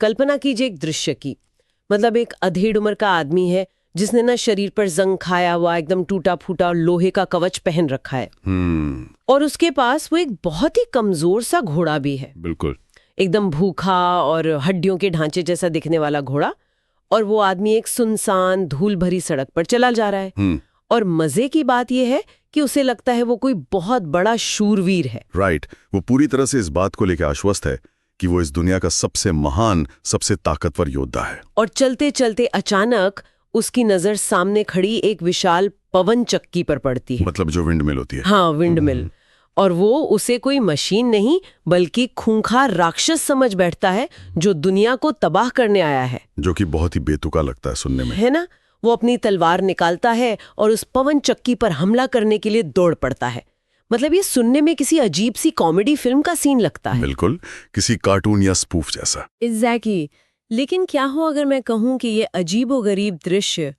कल्पना कीजिए एक दृश्य की। मतलब एक अधेड़ उम्र का आदमी है जिसने ना शरीर पर जंग खाया हुआ, एकदम टूटा फूटा लोहे का कवच पहन रखा है। और उसके पास वो एक बहुत ही कमजोर सा घोड़ा भी है। बिल्कुल एकदम भूखा और हड्डियों के ढांचे जैसा दिखने वाला घोड़ा। और वो आदमी एक सुनसान धूल भरी सड़क पर चला जा रहा है। और मजे की बात यह है कि उसे लगता है वो कोई बहुत बड़ा शूरवीर है। राइट, वो पूरी तरह से इस बात को लेकर आश्वस्त है कि वो इस दुनिया का सबसे महान, सबसे ताकतवर योद्धा है। और चलते चलते अचानक उसकी नजर सामने खड़ी एक विशाल पवन चक्की पर पड़ती है। मतलब जो विंड मिल होती है। हाँ, विंड मिल। और वो उसे कोई मशीन नहीं बल्कि खूंखार राक्षस समझ बैठता है जो दुनिया को तबाह करने आया है। जो कि बहुत ही बेतुका लगता है सुनने में, है ना। वो अपनी तलवार निकालता है और उस पवन चक्की पर हमला करने के लिए दौड़ पड़ता है। मतलब ये सुनने में किसी अजीब सी कॉमेडी फिल्म का सीन लगता है। बिल्कुल, किसी कार्टून या स्पूफ जैसा। एग्जैक्टली। लेकिन क्या हो अगर मैं कहूँ कि ये अजीबोगरीब दृश्य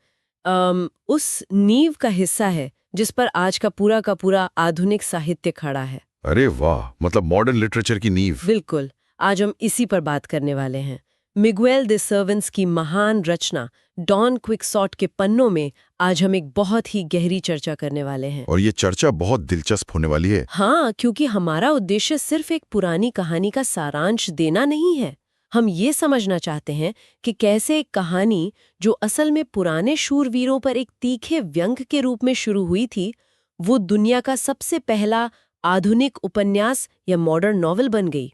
उस नींव का हिस्सा है जिस पर आज का पूरा आधुनिक साहित्य खड़ा है। अरे वाह, मतलब मॉडर्न लिटरेचर की नींव। बिल्कुल, आज हम इसी पर बात करने वाले हैं। मिगुएल दे सर्वेंस की महान रचना डॉन क्विक्सॉट के पन्नों में आज हम एक बहुत ही गहरी चर्चा करने वाले हैं। और ये चर्चा बहुत दिलचस्प होने वाली है। हाँ, क्योंकि हमारा उद्देश्य सिर्फ एक पुरानी कहानी का सारांश देना नहीं है। हम ये समझना चाहते हैं कि कैसे एक कहानी जो असल में पुराने शूरवीरों पर एक तीखे व्यंग के रूप में शुरू हुई थी, वो दुनिया का सबसे पहला आधुनिक उपन्यास या मॉडर्न नॉवेल बन गई।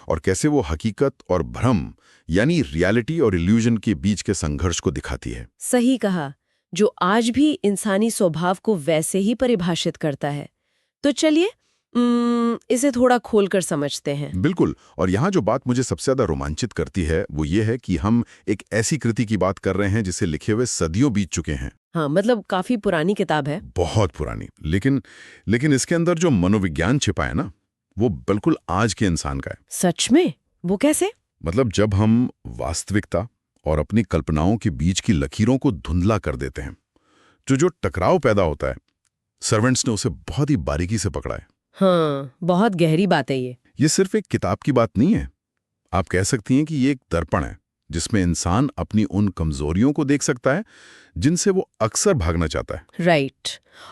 और कैसे वो हकीकत और भ्रम यानी रियलिटी और इल्यूजन के बीच के संघर्ष को दिखाती है। सही कहा, जो आज भी इंसानी स्वभाव को वैसे ही परिभाषित करता है। तो चलिए इसे थोड़ा खोलकर समझते हैं। बिल्कुल, और यहाँ जो बात मुझे सबसे ज्यादा रोमांचित करती है वो ये है कि हम एक ऐसी कृति की बात कर रहे हैं जिसे लिखे हुए सदियों बीत चुके हैं। हाँ, मतलब काफी पुरानी किताब है। बहुत पुरानी, लेकिन इसके अंदर जो मनोविज्ञान छिपा है ना, वो बिल्कुल आज के इंसान का है। सच में? वो कैसे? मतलब जब हम वास्तविकता और अपनी कल्पनाओं के बीच की लकीरों को धुंधला कर देते हैं, जो टकराव पैदा होता है, सर्वेंट्स ने उसे बहुत ही बारीकी से पकड़ा है। हाँ, बहुत गहरी बात है ये। ये सिर्फ एक किताब की बात नहीं है, आप कह सकती हैं कि ये एक दर्पण है जिसमें इंसान अपनी उन कमजोरियों को देख सकता है जिनसे वो अक्सर भागना चाहता है। राइट।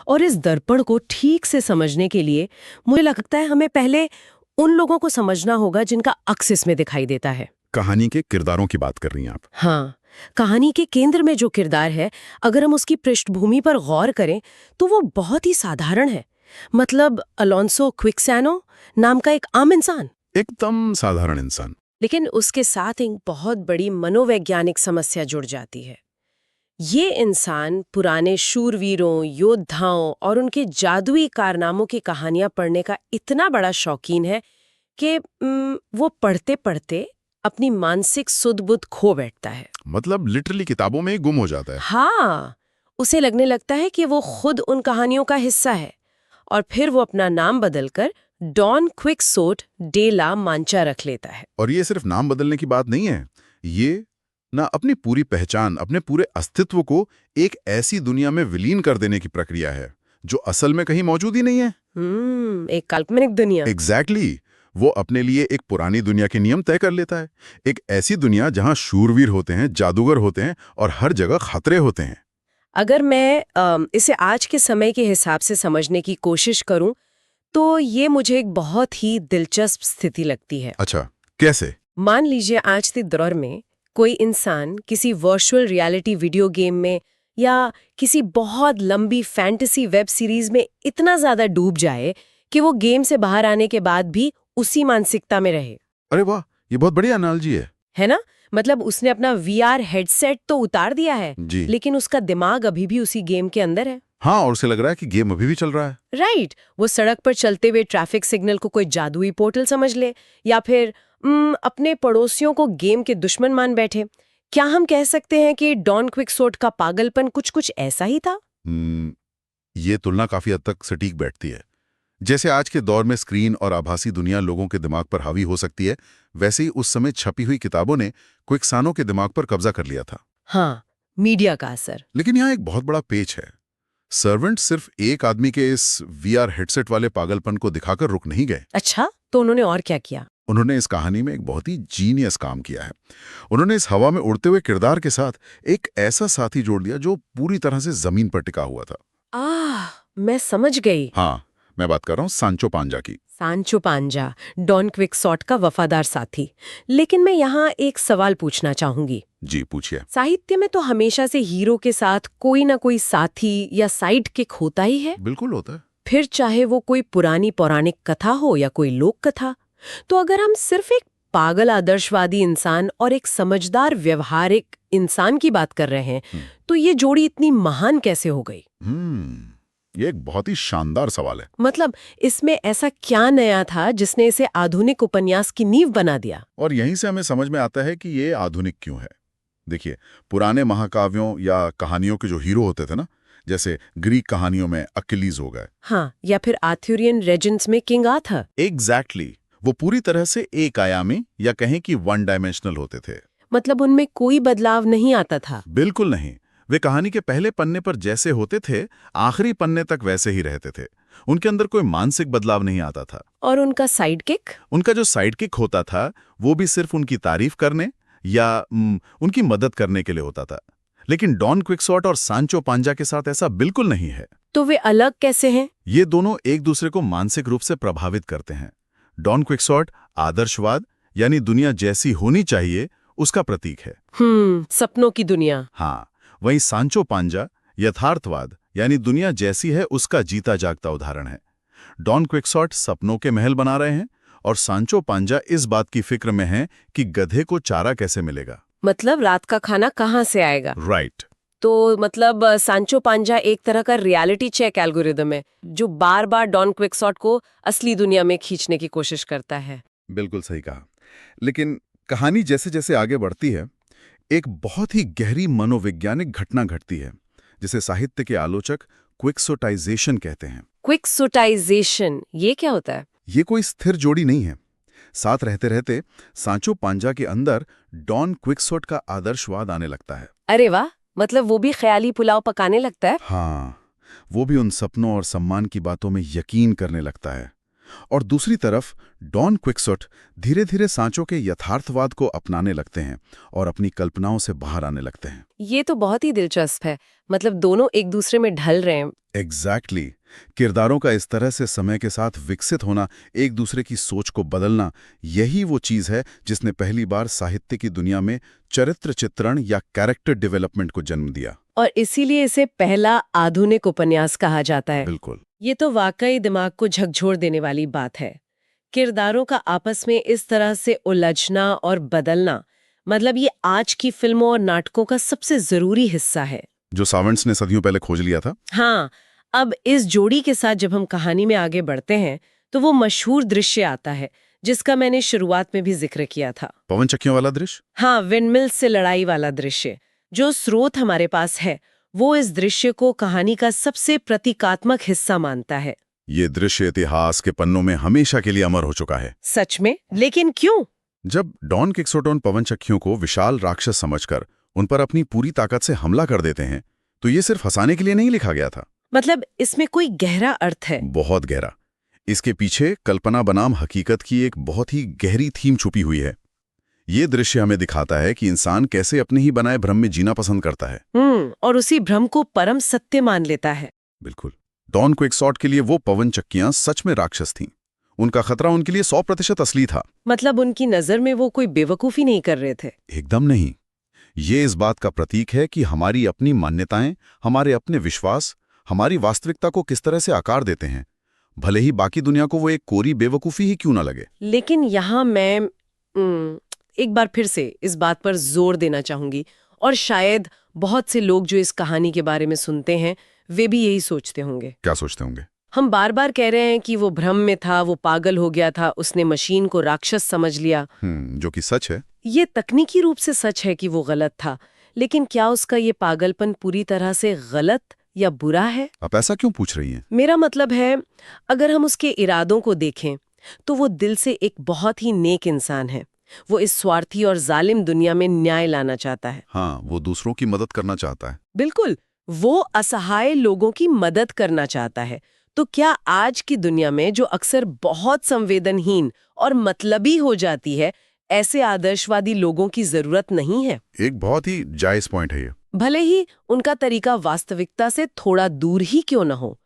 और इस दर्पण को ठीक से समझने के लिए मुझे लगता है हमें पहले उन लोगों को समझना होगा जिनका अक्स इसमें दिखाई देता है। कहानी के किरदारों की बात कर रही हैं आप? हाँ, कहानी के केंद्र में जो किरदार है, अगर हम उसकी पृष्ठभूमि पर गौर करें तो वो बहुत ही साधारण है। मतलब अलोंसो क्विक्सैनो नाम का एक आम इंसान, एकदम साधारण इंसान। लेकिन उसके साथ एक बहुत बड़ी मनोवैज्ञानिक समस्या जुड़ जाती है। ये इंसान पुराने शूरवीरों, योद्धाओं और उनके जादुई कारनामों की कहानियां पढ़ने का इतना बड़ा शौकीन है कि वो पढ़ते पढ़ते अपनी मानसिक सुध-बुध खो बैठता है। मतलब लिटरली किताबों में गुम हो जाता है। हाँ, उसे लगने लगता है कि वो खुद उन कहानियों का हिस्सा है। और फिर वो अपना नाम बदलकर डॉन क्विक्सोट डे ला मांचा रख लेता है। और ये सिर्फ नाम बदलने की बात नहीं है, ये ना अपनी पूरी पहचान, अपने पूरे अस्तित्व को एक ऐसी दुनिया में विलीन कर देने की प्रक्रिया है जो असल में कहीं मौजूद ही नहीं है। एक काल्पनिक दुनिया। एग्जैक्टली। वो अपने लिए एक पुरानी दुनिया के नियम तय कर लेता है, एक ऐसी दुनिया जहां शूरवीर होते हैं, जादूगर होते हैं और हर जगह खतरे होते हैं। अगर मैं इसे आज के समय के हिसाब से समझने की कोशिश करूं तो ये मुझे एक बहुत ही दिलचस्प स्थिति लगती है। अच्छा, कैसे? मान लीजिए आज के दौर में कोई इंसान किसी वर्चुअल रियलिटी वीडियो गेम में या किसी बहुत लंबी फैंटेसी वेब सीरीज में इतना ज्यादा डूब जाए कि वो गेम से बाहर आने के बाद भी उसी मानसिकता में रहे। अरे वाह, ये बहुत बढ़िया एनालॉजी है ना? मतलब उसने अपना वीआर हेडसेट तो उतार दिया है जी, लेकिन उसका दिमाग अभी भी उसी गेम के अंदर है। हाँ, और उसे लग रहा है कि गेम अभी भी चल रहा है। राइट। वो सड़क पर चलते हुए ट्रैफिक सिग्नल को कोई जादुई पोर्टल समझ ले या फिर अपने पड़ोसियों को गेम के दुश्मन मान बैठे। क्या हम कह सकते हैं कि डॉन क्विक्सोट का पागलपन कुछ ऐसा ही था? ये तुलना काफी हद तक सटीक बैठती है। जैसे आज के दौर में स्क्रीन और आभासी दुनिया लोगों के दिमाग पर हावी हो सकती है, वैसे ही उस समय छपी हुई किताबों ने क्विक्सानो के दिमाग पर कब्जा कर लिया था। हाँ, मीडिया का असर। लेकिन यहाँ एक बहुत बड़ा पेच है। सर्वेंट सिर्फ एक आदमी के इस वीआर हेडसेट वाले पागलपन को दिखाकर रुक नहीं गए। अच्छा, तो उन्होंने और क्या किया? उन्होंने इस कहानी में एक बहुत ही जीनियस काम किया है। उन्होंने इस हवा में उड़ते हुए किरदार के साथ एक ऐसा साथी जोड़ दिया जो पूरी तरह से जमीन पर टिका हुआ था। मैं समझ गई। हाँ, मैं बात कर रहा हूँ सांचो पांजा की। सांचो पांजा, डॉन क्विक्सॉट का वफादार साथी। लेकिन मैं यहाँ एक सवाल पूछना चाहूंगी। जी पूछिए। साहित्य में तो हमेशा से हीरो के साथ कोई ना कोई साथी या साइड किक होता ही है। बिल्कुल होता है। फिर चाहे वो कोई पुरानी पौराणिक कथा हो या कोई लोक कथा। तो अगर हम सिर्फ एक पागल आदर्शवादी इंसान और एक समझदार व्यवहारिक इंसान की बात कर रहे हैं, तो ये जोड़ी इतनी महान कैसे हो गई? ये एक बहुत ही शानदार सवाल है। मतलब इसमें ऐसा क्या नया था जिसने इसे आधुनिक उपन्यास की नींव बना दिया? और यहीं से हमें समझ में आता है कि ये आधुनिक क्यों है। देखिए, पुराने महाकाव्यों या कहानियों के जो हीरो होते थे ना, जैसे ग्रीक कहानियों में अकिलीज हो गए, हाँ, या फिर आर्थुरियन लेजेंड्स में किंग आर्थर। एग्जैक्टली, वो पूरी तरह से एक आयामी या कहें कि वन डायमेंशनल होते थे। मतलब उनमें कोई बदलाव नहीं आता था? बिल्कुल नहीं। वे कहानी के पहले पन्ने पर जैसे होते थे, आखिरी पन्ने तक वैसे ही रहते थे। उनके अंदर कोई मानसिक बदलाव नहीं आता था। और उनका साइड किक? उनका जो साइड किक होता था, वो भी सिर्फ उनकी तारीफ करने या उनकी मदद करने के लिए होता था। लेकिन डॉन क्विक्सॉट और सांचो पांजा के साथ ऐसा बिल्कुल नहीं है। तो वे अलग कैसे हैं? ये दोनों एक दूसरे को मानसिक रूप से प्रभावित करते हैं। डॉन क्विक्सॉट आदर्शवाद यानी दुनिया जैसी होनी चाहिए उसका प्रतीक है। सपनों की दुनिया। हाँ, वहीं सांचो पांजा यथार्थवाद यानी दुनिया जैसी है उसका जीता जागता उदाहरण है। डॉन क्विक्सॉट सपनों के महल बना रहे हैं और सांचो पांजा इस बात की फिक्र में है कि गधे को चारा कैसे मिलेगा। मतलब रात का खाना कहाँ से आएगा? राइट। तो मतलब सांचो पांजा एक तरह का रियलिटी चेक एल्गोरिदम है जो बार बार डॉन क्विक्सॉट को असली दुनिया में खींचने की कोशिश करता है। बिल्कुल सही कहा। लेकिन कहानी जैसे जैसे आगे बढ़ती है, एक बहुत ही गहरी मनोवैज्ञानिक घटना घटती है जिसे साहित्य के आलोचक क्विक्सोटाइजेशन कहते हैं। क्विक्सोटाइजेशन, ये क्या होता है? ये कोई स्थिर जोड़ी नहीं है। साथ रहते रहते सांचो पांजा के अंदर डॉन क्विक्सोट का आदर्शवाद आने लगता है। अरे वाह, मतलब वो भी ख्याली पुलाव पकाने लगता है? हाँ, वो भी उन सपनों और सम्मान की बातों में यकीन करने लगता है। और दूसरी तरफ डॉन क्विक्सोट धीरे धीरे सांचो के यथार्थवाद को अपनाने लगते हैं और अपनी कल्पनाओं से बाहर आने लगते हैं। ये तो बहुत ही दिलचस्प है। मतलब दोनों एक दूसरे में ढल रहे हैं। एग्जैक्टली। किरदारों का इस तरह से समय के साथ विकसित होना, एक दूसरे की सोच को बदलना, यही वो चीज है जिसने पहली बार साहित्य की दुनिया में चरित्र चित्रण या कैरेक्टर डेवलपमेंट को जन्म दिया। और इसीलिए इसे पहला आधुनिक उपन्यास कहा जाता है। बिल्कुल। ये तो वाकई दिमाग को झकझोर देने वाली बात है। किरदारों का आपस में इस तरह से उलझना और बदलना, मतलब ये आज की फिल्मों और नाटकों का सबसे जरूरी हिस्सा है जो सावंट्स ने सदियों पहले खोज लिया था। हाँ, अब इस जोड़ी के साथ जब हम कहानी में आगे बढ़ते हैं तो वो मशहूर दृश्य आता है जिसका मैंने शुरुआत में भी जिक्र किया था। पवन चक्कियों वाला दृश्य। हाँ, विंडमिल से लड़ाई वाला दृश्य। जो स्रोत हमारे पास है वो इस दृश्य को कहानी का सबसे प्रतीकात्मक हिस्सा मानता है। ये दृश्य इतिहास के पन्नों में हमेशा के लिए अमर हो चुका है। सच में? लेकिन क्यों? जब डॉन क्विक्सोट पवन चक्कियों को विशाल राक्षस समझकर उन पर अपनी पूरी ताकत से हमला कर देते हैं, तो ये सिर्फ हंसाने के लिए नहीं लिखा गया था। मतलब इसमें कोई गहरा अर्थ है? बहुत गहरा। इसके पीछे कल्पना बनाम हकीकत की एक बहुत ही गहरी थीम छुपी हुई है। ये दृश्य हमें दिखाता है कि इंसान कैसे अपने ही बनाए भ्रम में जीना पसंद करता है। और उसी भ्रम को परम सत्य मान लेता है। बिल्कुल। डॉन क्विक्सोट के लिए वो पवन चक्कियां सच में राक्षस थीं। उनका खतरा उनके लिए 100% असली था। मतलब उनकी नजर में वो कोई बेवकूफी नहीं कर रहे थे? एकदम नहीं। ये इस बात का प्रतीक है कि हमारी अपनी मान्यताएं, हमारे अपने विश्वास, हमारी वास्तविकता को किस तरह से आकार देते हैं, भले ही बाकी दुनिया को वो एक कोरी बेवकूफी ही क्यों ना लगे। लेकिन यहाँ मैं एक बार फिर से इस बात पर जोर देना चाहूंगी, और शायद बहुत से लोग जो इस कहानी के बारे में सुनते हैं वे भी यही सोचते होंगे। क्या सोचते होंगे? हम बार बार कह रहे हैं कि वो भ्रम में था, वो पागल हो गया था, उसने मशीन को राक्षस समझ लिया। जो कि सच है। ये तकनीकी रूप से सच है कि वो गलत था, लेकिन क्या उसका ये पागलपन पूरी तरह से गलत या बुरा है? आप ऐसा क्यों पूछ रही हैं? मेरा मतलब है, अगर हम उसके इरादों को देखें तो वो दिल से एक बहुत ही नेक इंसान है। वो इस स्वार्थी और जालिम दुनिया में न्याय लाना चाहता है। हाँ, वो दूसरों की मदद करना चाहता है। बिल्कुल, वो असहाय लोगों की मदद करना चाहता है। तो क्या आज की दुनिया में जो अक्सर बहुत संवेदनहीन और मतलबी हो जाती है, ऐसे आदर्शवादी लोगों की जरूरत नहीं है? एक बहुत ही जायज पॉइंट है ये। भले ही उनका तरीका वास्तविकता से थोड़ा दूर ही क्यों न हो,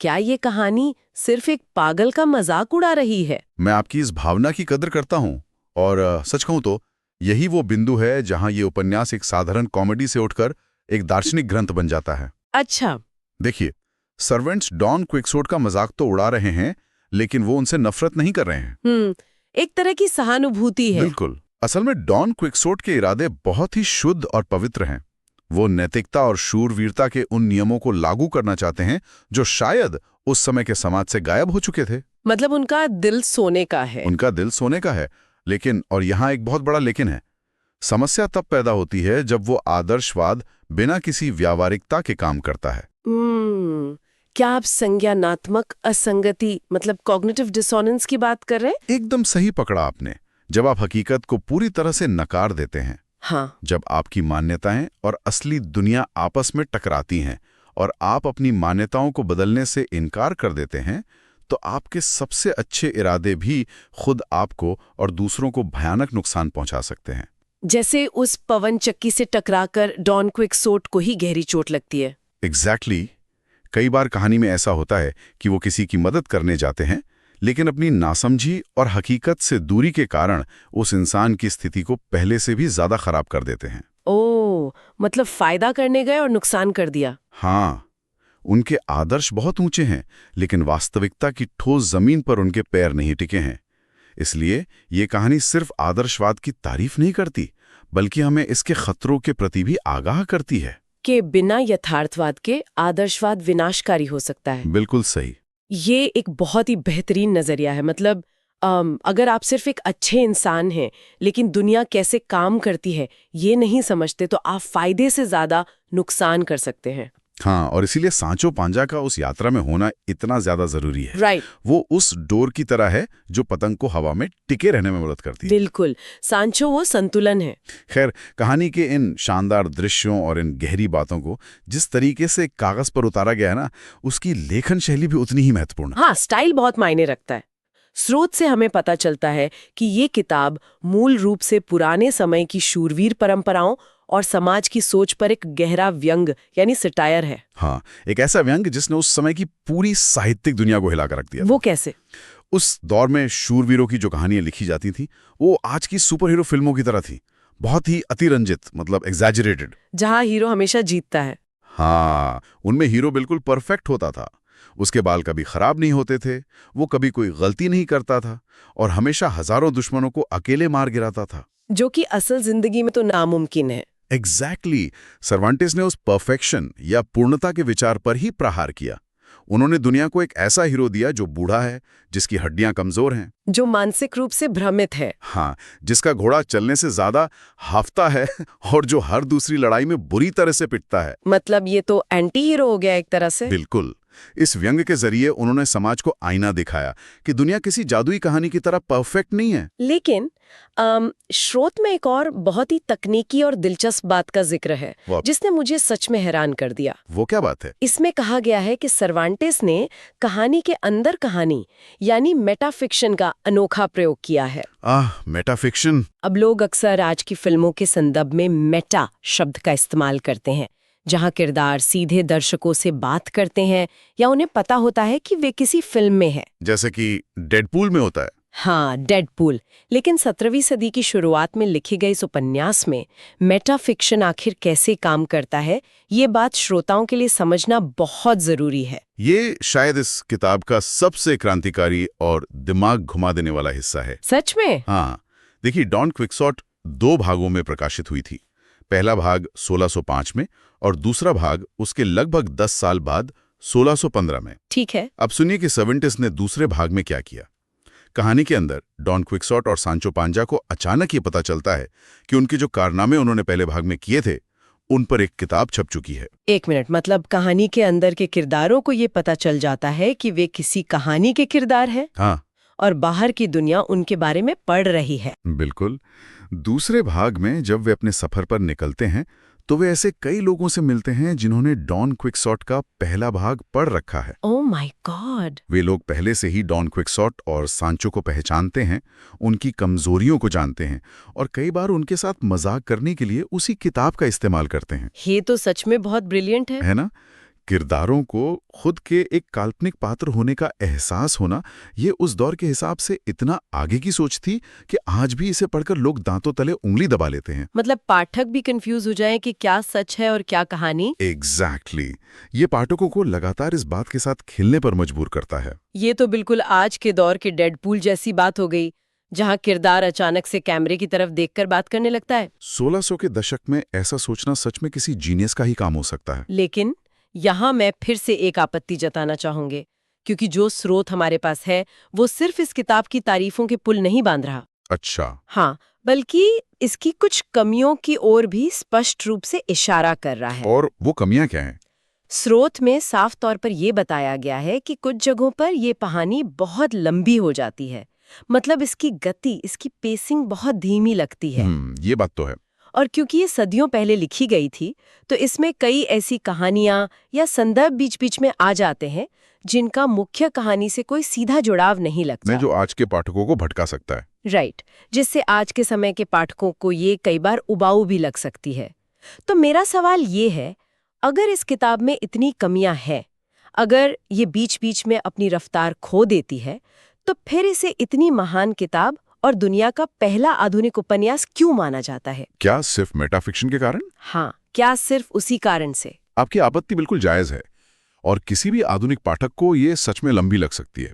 क्या ये कहानी सिर्फ एक पागल का मजाक उड़ा रही है? मैं आपकी इस भावना की कदर करता हूँ और सच कहूँ तो यही वो बिंदु है जहाँ ये उपन्यास एक साधारण कॉमेडी से उठकर एक दार्शनिक ग्रंथ बन जाता है। अच्छा। देखिए, सर्वेंट्स डॉन क्विक्सोट का मजाक तो उड़ा रहे हैं, लेकिन वो उनसे नफरत नहीं कर रहे हैं। एक तरह की सहानुभूति है। बिल्कुल। असल में डॉन क्विक्सोट के इरादे बहुत ही शुद्ध और पवित्र हैं। वो नैतिकता और शूरवीरता के उन नियमों को लागू करना चाहते हैं जो शायद उस समय के समाज से गायब हो चुके थे। मतलब उनका दिल सोने का है। उनका दिल सोने का है, लेकिन, और यहाँ एक बहुत बड़ा लेकिन है, समस्या तब पैदा होती है जब वो आदर्शवाद बिना किसी व्यावहारिकता के काम करता है। क्या आप संज्ञानात्मक असंगति मतलब कॉग्निटिव डिसोनेंस की बात कर रहे हैं? एकदम सही पकड़ा आपने। जब आप हकीकत को पूरी तरह से नकार देते हैं। हाँ। जब आपकी मान्यताएं और असली दुनिया आपस में टकराती हैं और आप अपनी मान्यताओं को बदलने से इनकार कर देते हैं, तो आपके सबसे अच्छे इरादे भी खुद आपको और दूसरों को भयानक नुकसान पहुंचा सकते हैं। जैसे उस पवन चक्की से टकराकर डॉन क्विक्सोट को ही गहरी चोट लगती है। एग्जैक्टली। कई बार कहानी में ऐसा होता है कि वो किसी की मदद करने जाते हैं, लेकिन अपनी नासमझी और हकीकत से दूरी के कारण उस इंसान की स्थिति को पहले से भी ज्यादा खराब कर देते हैं। ओह, मतलब फायदा करने गए और नुकसान कर दिया। हाँ, उनके आदर्श बहुत ऊंचे हैं, लेकिन वास्तविकता की ठोस जमीन पर उनके पैर नहीं टिके हैं। इसलिए ये कहानी सिर्फ आदर्शवाद की तारीफ नहीं करती, बल्कि हमें इसके खतरों के प्रति भी आगाह करती है कि बिना यथार्थवाद के आदर्शवाद विनाशकारी हो सकता है। बिल्कुल सही। ये एक बहुत ही बेहतरीन नजरिया है। मतलब अगर आप सिर्फ एक अच्छे इंसान हैं, लेकिन दुनिया कैसे काम करती है ये नहीं समझते, तो आप फायदे से ज्यादा नुकसान कर सकते हैं। हाँ, और इसीलिए सांचो पांजा का उस यात्रा में होना इतना ज्यादा जरूरी है। राइट। वो उस डोर की तरह है जो पतंग को हवा में टिके रहने में मदद करती है। बिल्कुल, सांचो वो संतुलन है। खैर, कहानी के इन शानदार दृश्यों और इन गहरी बातों को जिस तरीके से कागज पर उतारा गया है ना, उसकी लेखन शैली भी उतनी ही महत्वपूर्ण है। हाँ, स्टाइल बहुत मायने रखता है। स्रोत से हमें पता चलता है कि ये किताब मूल रूप से पुराने समय की शूरवीर परंपराओं और समाज की सोच पर एक गहरा व्यंग यानी सटायर है। हाँ, एक ऐसा व्यंग जिसने उस समय की पूरी साहित्यिक दुनिया को हिलाकर रख दिया। वो कैसे? उस दौर में शूरवीरों की जो कहानियां लिखी जाती थी, वो आज की सुपर हीरो फिल्मों की तरह थी। बहुत ही अतिरंजित, मतलब एग्जैजरेटेड। जहां हीरो हमेशा जीतता है। हाँ, उनमें हीरो बिल्कुल परफेक्ट होता था। उसके बाल कभी खराब नहीं होते थे, वो कभी कोई गलती नहीं करता था और हमेशा हजारों दुश्मनों को अकेले मार गिराता था, जो कि असल जिंदगी में तो नामुमकिन है। एग्जैक्टली। सर्वांटिस ने उस परफेक्शन या पूर्णता के विचार पर ही प्रहार किया। उन्होंने दुनिया को एक ऐसा हीरो दिया जो बूढ़ा है, जिसकी हड्डियां कमजोर हैं, जो मानसिक रूप से भ्रमित है। हाँ, जिसका घोड़ा चलने से ज्यादा हाफता है और जो हर दूसरी लड़ाई में बुरी तरह से पिटता है। मतलब ये तो एंटी हीरो हो गया एक तरह से। बिल्कुल। इस व्यंग के जरिए उन्होंने समाज को आईना दिखाया कि दुनिया किसी जादुई कहानी की तरह परफेक्ट नहीं है। लेकिन स्रोत में एक और बहुत ही तकनीकी और दिलचस्प बात का जिक्र है, जिसने मुझे सच में हैरान कर दिया। वो क्या बात है? इसमें कहा गया है कि सर्वांटिस ने कहानी के अंदर कहानी यानी मेटाफिक्शन का अनोखा प्रयोग किया है। मेटाफिक्शन। अब लोग अक्सर आज की फिल्मों के संदर्भ में मेटा शब्द का इस्तेमाल करते हैं, जहां किरदार सीधे दर्शकों से बात करते हैं या उन्हें पता होता है कि वे किसी फिल्म में हैं। जैसे कि डेडपूल में होता है। हाँ, डेडपूल। लेकिन 17वीं सदी की शुरुआत में लिखे गए इस उपन्यास में मेटाफिक्शन आखिर कैसे काम करता है, ये बात श्रोताओं के लिए समझना बहुत जरूरी है। ये शायद इस किताब का सबसे क्रांतिकारी और दिमाग घुमा देने वाला हिस्सा है। सच में? हाँ, देखिए, डॉन क्विक्सोट 2 भागों में प्रकाशित हुई थी। पहला भाग 1605 में और दूसरा भाग उसके लगभग 10 साल बाद 1615 में। ठीक है। अब सुनिए कि सर्वेंटिस ने दूसरे भाग में क्या किया। कहानी के अंदर डॉन क्विक्सोट और सांचो पांजा को अचानक ये पता चलता है कि उनके जो कारनामे उन्होंने पहले भाग में किए थे, उन पर एक किताब छप चुकी है। एक मिनट, मतलब कहानी के अंदर के किरदारों को ये पता चल जाता है कि वे किसी कहानी के किरदार हैं? हाँ, और बाहर की दुनिया उनके बारे में पढ़ रही है। बिल्कुल। दूसरे भाग में जब वे अपने सफर पर निकलते हैं, तो वे ऐसे कई लोगों से मिलते हैं जिन्होंने डॉन क्विक्सॉट का पहला भाग पढ़ रखा है। Oh my God. वे लोग पहले से ही डॉन क्विक्सॉट और सांचो को पहचानते हैं, उनकी कमजोरियों को जानते हैं और कई बार उनके साथ मजाक करने के लिए उसी किताब का इस्तेमाल करते हैं। ये तो सच में बहुत ब्रिलियंट है। है ना? किरदारों को खुद के एक काल्पनिक पात्र होने का एहसास होना, ये उस दौर के हिसाब से इतना आगे की सोच थी कि आज भी इसे पढ़कर लोग दांतों तले उंगली दबा लेते हैं। मतलब पाठक भी कंफ्यूज हो जाएं कि क्या सच है और क्या कहानी। एग्जैक्टली। ये पाठकों को लगातार इस बात के साथ खेलने पर मजबूर करता है। ये तो बिल्कुल आज के दौर के डेडपूल जैसी बात हो गई, जहाँ किरदार अचानक से कैमरे की तरफ देखकर बात करने लगता है। 1600 के दशक में ऐसा सोचना सच में किसी जीनियस का ही काम हो सकता है। लेकिन यहाँ मैं फिर से एक आपत्ति जताना चाहूंगी, क्योंकि जो स्रोत हमारे पास है वो सिर्फ इस किताब की तारीफों के पुल नहीं बांध रहा। अच्छा। हाँ, बल्कि इसकी कुछ कमियों की ओर भी स्पष्ट रूप से इशारा कर रहा है। और वो कमियां क्या हैं? स्रोत में साफ तौर पर यह बताया गया है कि कुछ जगहों पर यह कहानी बहुत लंबी हो जाती है। मतलब इसकी गति, इसकी पेसिंग बहुत धीमी लगती है। ये बात तो है। और क्योंकि ये सदियों पहले लिखी गई थी, तो इसमें कई ऐसी कहानियां या संदर्भ बीच बीच में आ जाते हैं जिनका मुख्य कहानी से कोई सीधा जुड़ाव नहीं लगता। जो आज के पाठकों को भटका सकता है। राइट, जिससे आज के समय के पाठकों को ये कई बार उबाऊ भी लग सकती है। तो मेरा सवाल ये है, अगर इस किताब में इतनी कमियां हैं, अगर ये बीच बीच में अपनी रफ्तार खो देती है, तो फिर इसे इतनी महान किताब और दुनिया का पहला आधुनिक उपन्यास क्यों माना जाता है? क्या सिर्फ मेटाफिक्शन के कारण? हाँ, क्या सिर्फ उसी कारण से? आपकी आपत्ति बिल्कुल जायज है और किसी भी आधुनिक पाठक को ये सच में लंबी लग सकती है।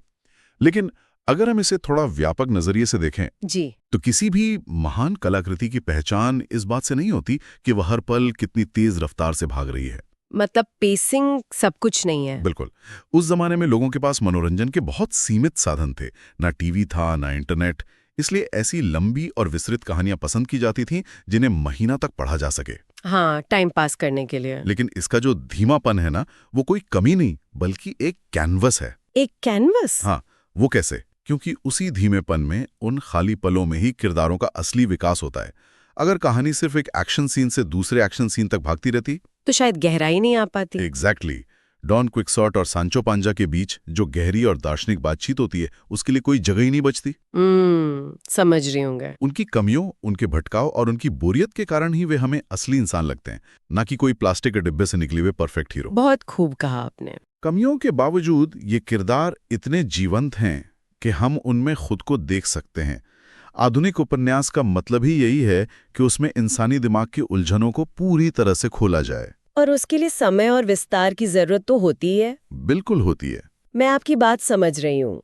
लेकिन अगर हम इसे थोड़ा व्यापक नजरिए से देखें जी, तो किसी भी महान कलाकृति की पहचान इस बात से नहीं होती कि वह हर पल कितनी तेज रफ्तार से भाग रही है। मतलब पेसिंग सब कुछ नहीं है। बिल्कुल। उस जमाने में लोगों के पास मनोरंजन के बहुत सीमित साधन थे, ना टीवी था, ना इंटरनेट। इसलिए ऐसी लंबी और विस्तृत कहानियां पसंद की जाती थीं जिन्हें महीना तक पढ़ा जा सके। हाँ, टाइम पास करने के लिए। लेकिन इसका जो धीमापन है ना, वो कोई कमी नहीं बल्कि एक कैनवस है। एक कैनवस? हाँ, वो कैसे? क्योंकि उसी धीमेपन में, उन खाली पलों में ही किरदारों का असली विकास होता है। अगर कहानी सिर्फ एक एक्शन सीन से दूसरे एक्शन सीन तक भागती रहती तो शायद गहराई नहीं आ पाती। एग्जैक्टली। डॉन क्विक्सॉट और सांचो पांजा के बीच जो गहरी और दार्शनिक बातचीत होती है, उसके लिए कोई जगह ही नहीं बचती। समझ रही होंगे। उनकी कमियों, उनके भटकाव और उनकी बोरियत के कारण ही वे हमें असली इंसान लगते हैं, ना कि कोई प्लास्टिक के डिब्बे से निकले हुए परफेक्ट हीरो। बहुत खूब कहा आपने। कमियों के बावजूद ये किरदार इतने जीवंत हैं कि हम उनमें खुद को देख सकते हैं। आधुनिक उपन्यास का मतलब ही यही है कि उसमें इंसानी दिमाग की उलझनों को पूरी तरह से खोला जाए। और उसके लिए समय और विस्तार की जरूरत तो होती है। बिल्कुल होती है। मैं आपकी बात समझ रही हूँ।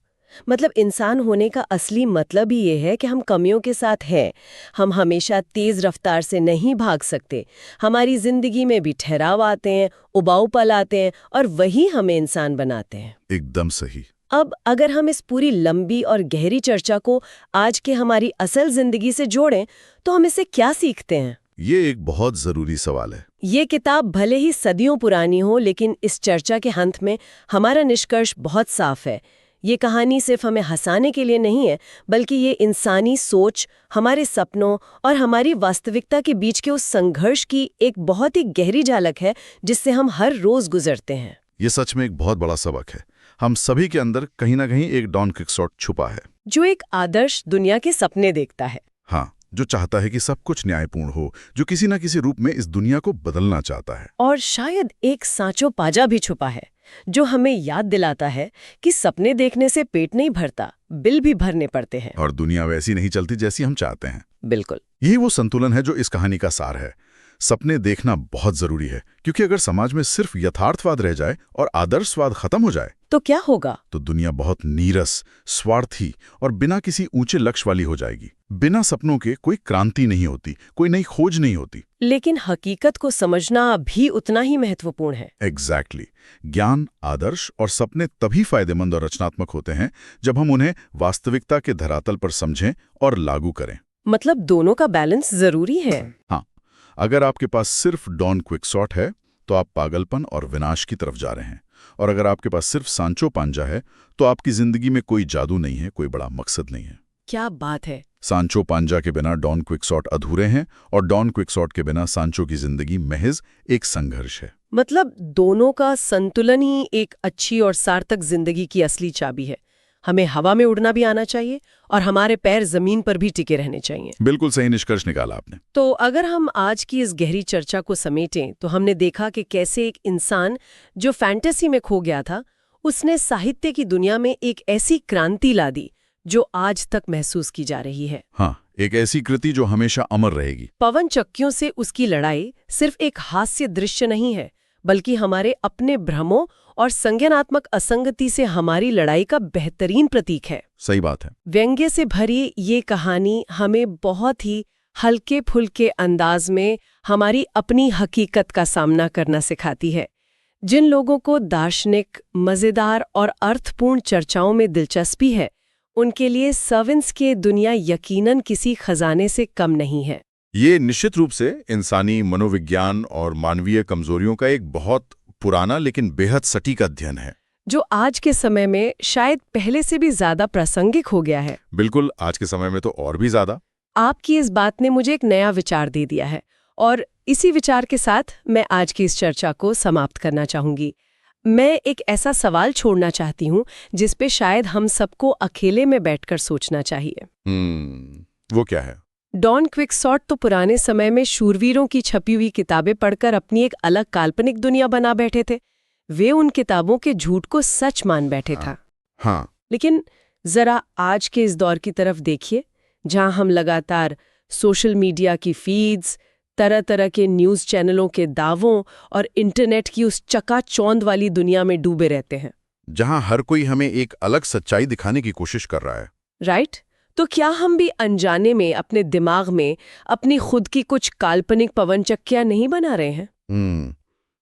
मतलब इंसान होने का असली मतलब ही ये है कि हम कमियों के साथ हैं। हम हमेशा तेज रफ्तार से नहीं भाग सकते। हमारी जिंदगी में भी ठहराव आते हैं, उबाऊ पल आते हैं, और वही हमें इंसान बनाते हैं। एकदम सही। अब अगर हम इस पूरी लंबी और गहरी चर्चा को आज के हमारी असल जिंदगी से जोड़ें, तो हम इससे क्या सीखते हैं? ये एक बहुत जरूरी सवाल है। ये किताब भले ही सदियों पुरानी हो, लेकिन इस चर्चा के अंत में हमारा निष्कर्ष बहुत साफ है। ये कहानी सिर्फ हमें हंसाने के लिए नहीं है, बल्कि ये इंसानी सोच, हमारे सपनों और हमारी वास्तविकता के बीच के उस संघर्ष की एक बहुत ही गहरी झलक है, जिससे हम हर रोज गुजरते हैं। ये सच में एक बहुत बड़ा सबक है। हम सभी के अंदर कहीं ना कहीं एक डॉन क्विक्सॉट छुपा है, जो एक आदर्श दुनिया के सपने देखता है। हाँ, जो चाहता है कि सब कुछ न्यायपूर्ण हो, जो किसी न किसी रूप में इस दुनिया को बदलना चाहता है। और शायद एक सांचो पांजा भी छुपा है, जो हमें याद दिलाता है कि सपने देखने से पेट नहीं भरता, बिल भी भरने पड़ते हैं। और दुनिया वैसी नहीं चलती जैसी हम चाहते हैं। बिल्कुल। यही वो संतुलन है जो इस कहानी का सार है। सपने देखना बहुत जरूरी है, क्योंकि अगर समाज में सिर्फ यथार्थवाद रह जाए और आदर्शवाद खत्म हो जाए, तो क्या होगा? तो दुनिया बहुत नीरस, स्वार्थी और बिना किसी ऊंचे लक्ष्य वाली हो जाएगी। बिना सपनों के कोई क्रांति नहीं होती, कोई नई खोज नहीं होती। लेकिन हकीकत को समझना भी उतना ही महत्वपूर्ण है। एग्जैक्टली। ज्ञान, आदर्श और सपने तभी फायदेमंद और रचनात्मक होते हैं जब हम उन्हें वास्तविकता के धरातल पर समझें और लागू करें। मतलब दोनों का बैलेंस जरूरी है। हाँ, अगर आपके पास सिर्फ डॉन क्विक्सॉट है तो आप पागलपन और विनाश की तरफ जा रहे हैं, और अगर आपके पास सिर्फ सांचो पांजा है तो आपकी जिंदगी में कोई जादू नहीं है, कोई बड़ा मकसद नहीं है। क्या बात है! सांचो पांजा के बिना डॉन क्विक्सॉट अधूरे हैं और डॉन क्विक्सॉट के बिना सांचो की जिंदगी महज एक संघर्ष है। मतलब दोनों का संतुलन ही एक अच्छी और सार्थक जिंदगी की असली चाबी है। हमें हवा में उड़ना भी आना चाहिए और हमारे पैर जमीन पर भी टिके रहने चाहिए। बिल्कुल सही निष्कर्ष निकाला आपने। तो अगर हम आज की इस गहरी चर्चा को समेटें तो हमने देखा कि कैसे एक इंसान जो फैंटेसी में खो गया था, उसने साहित्य की दुनिया में एक ऐसी क्रांति ला दी जो आज तक महसूस की जा रही है। हाँ, एक ऐसी कृति जो हमेशा अमर रहेगी। पवन चक्कियों से उसकी लड़ाई सिर्फ एक हास्य दृश्य नहीं है, बल्कि हमारे अपने भ्रमों और संज्ञानात्मक असंगति से हमारी लड़ाई का बेहतरीन प्रतीक है। सही बात है। व्यंग्य से भरी ये कहानी हमें बहुत ही हल्के फुल्के अंदाज में हमारी अपनी हकीकत का सामना करना सिखाती है। जिन लोगों को दार्शनिक, मजेदार और अर्थपूर्ण चर्चाओं में दिलचस्पी है, उनके लिए सर्वेंट्स की दुनिया यकीनन किसी खजाने से कम नहीं है। ये निश्चित रूप से इंसानी मनोविज्ञान और मानवीय कमजोरियों का एक बहुत पुराना लेकिन बेहद सटीक अध्ययन है, जो आज के समय में शायद पहले से भी ज्यादा प्रासंगिक हो गया है। बिल्कुल, आज के समय में तो और भी ज्यादा। आपकी इस बात ने मुझे एक नया विचार दे दिया है और इसी विचार के साथ मैं आज की इस चर्चा को समाप्त करना चाहूंगी। मैं एक ऐसा सवाल छोड़ना चाहती हूँ जिस पे शायद हम सबको अकेले में बैठकर सोचना चाहिए। वो क्या है? डॉन क्विक्सॉट तो पुराने समय में शूरवीरों की छपी हुई किताबें पढ़कर अपनी एक अलग काल्पनिक दुनिया बना बैठे थे। वे उन किताबों के झूठ को सच मान बैठे था। हाँ। लेकिन जरा आज के इस दौर की तरफ देखिए, जहां हम लगातार सोशल मीडिया की फीड्स, तरह तरह के न्यूज़ चैनलों के दावों और इंटरनेट की उस चकाचौंध वाली दुनिया में डूबे रहते हैं, जहां हर कोई हमें एक अलग सच्चाई दिखाने की कोशिश कर रहा है। राइट? तो क्या हम भी अनजाने में अपने दिमाग में अपनी खुद की कुछ काल्पनिक पवनचक्कियां नहीं बना रहे हैं?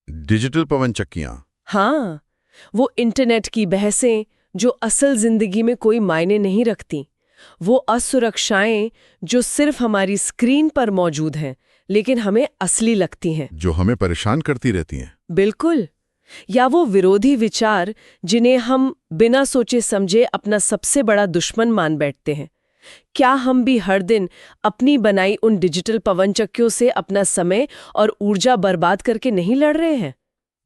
डिजिटल पवनचक्कियां। हाँ, वो इंटरनेट की बहसें जो असल जिंदगी में कोई मायने नहीं रखती, वो असुरक्षाएं जो सिर्फ हमारी स्क्रीन पर मौजूद हैं लेकिन हमें असली लगती हैं, जो हमें परेशान करती रहती हैं। बिल्कुल। या वो विरोधी विचार जिन्हें हम बिना सोचे समझे अपना सबसे बड़ा दुश्मन मान बैठते हैं। क्या हम भी हर दिन अपनी बनाई उन डिजिटल पवनचक्कियों से अपना समय और ऊर्जा बर्बाद करके नहीं लड़ रहे हैं?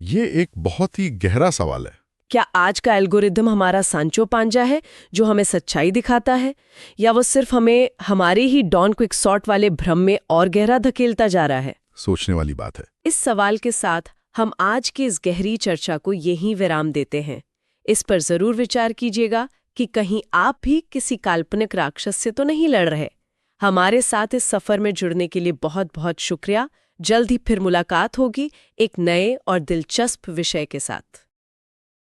ये एक बहुत ही गहरा सवाल है। क्या आज का एल्गोरिदम हमारा सांचो पांजा है जो हमें सच्चाई दिखाता है, या वो सिर्फ हमें हमारे ही डॉन क्विक्सॉट वाले भ्रम में और गहरा धकेलता जा रहा है? सोचने वाली बात है। इस सवाल के साथ हम आज की इस गहरी चर्चा को यहीं विराम देते हैं। इस पर जरूर विचार कीजिएगा कि कहीं आप भी किसी काल्पनिक राक्षस से तो नहीं लड़ रहे। हमारे साथ इस सफर में जुड़ने के लिए बहुत बहुत शुक्रिया। जल्द ही फिर मुलाकात होगी एक नए और दिलचस्प विषय के साथ।